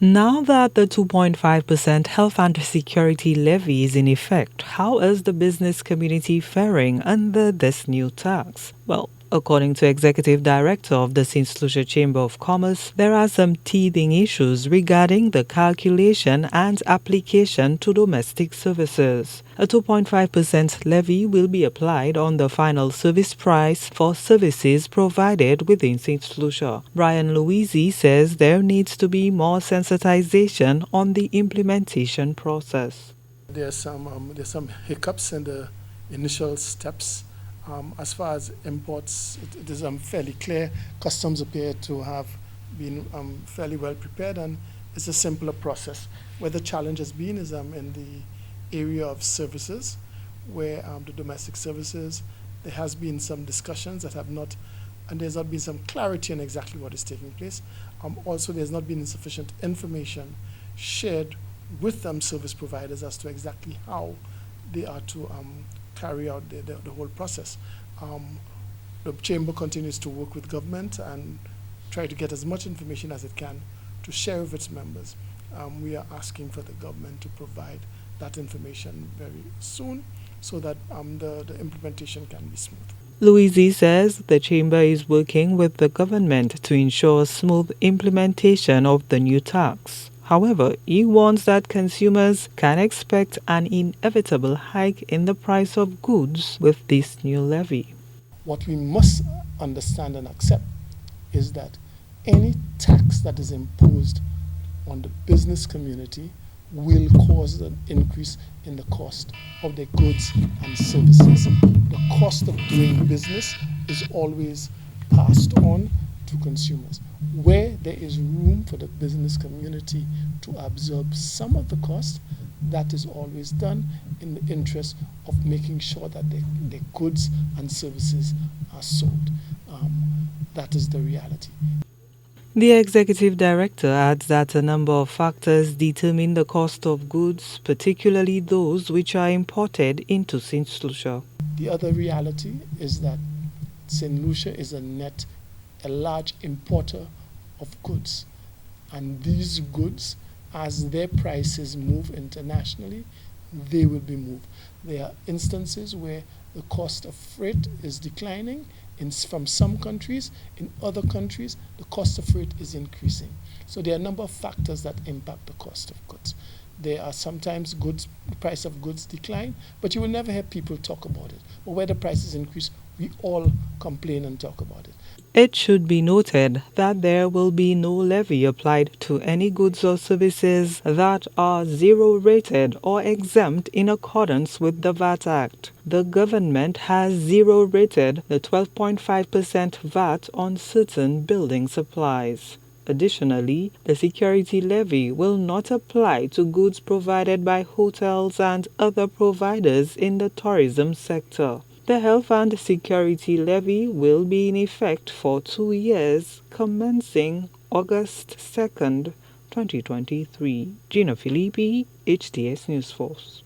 Now that the 2.5% health and security levy is in effect, how is the business community faring under this new tax? Well, according to Executive Director of the Saint Lucia Chamber of Commerce, there are some teething issues regarding the calculation and application to domestic services. A 2.5% levy will be applied on the final service price for services provided within Saint Lucia. Brian Louisy says there needs to be more sensitization on the implementation process. There's some hiccups in the initial steps. As far as imports, it is fairly clear. Customs appear to have been fairly well prepared, and it's a simpler process. Where the challenge has been is in the area of services, where the domestic services, there has been some discussions that have not, and there's not been some clarity on exactly what is taking place. Also, there's not been sufficient information shared with service providers as to exactly how they are to carry out the whole process. The Chamber continues to work with government and try to get as much information as it can to share with its members. We are asking for the government to provide that information very soon so that the implementation can be smooth. Louisy says the Chamber is working with the government to ensure smooth implementation of the new tax. However, he warns that consumers can expect an inevitable hike in the price of goods with this new levy. What we must understand and accept is that any tax that is imposed on the business community will cause an increase in the cost of their goods and services. The cost of doing business is always passed on to consumers. Where there is room for the business community to absorb some of the cost, that is always done in the interest of making sure that their goods and services are sold. That is the reality. The executive director adds that a number of factors determine the cost of goods, particularly those which are imported into Saint Lucia. The other reality is that Saint Lucia is a large importer of goods, and these goods, as their prices move internationally, they will be moved. There are instances where the cost of freight is declining from some countries. In other countries, the cost of freight is increasing. So there are a number of factors that impact the cost of goods. There are sometimes the price of goods decline, but you will never hear people talk about it. But where the prices increase, we all complain and talk about it. It should be noted that there will be no levy applied to any goods or services that are zero-rated or exempt in accordance with the VAT Act. The government has zero-rated the 12.5% VAT on certain building supplies. Additionally, the security levy will not apply to goods provided by hotels and other providers in the tourism sector. The health and security levy will be in effect for 2 years, commencing August 2nd, 2023. Gina Filippi, HTS News Force.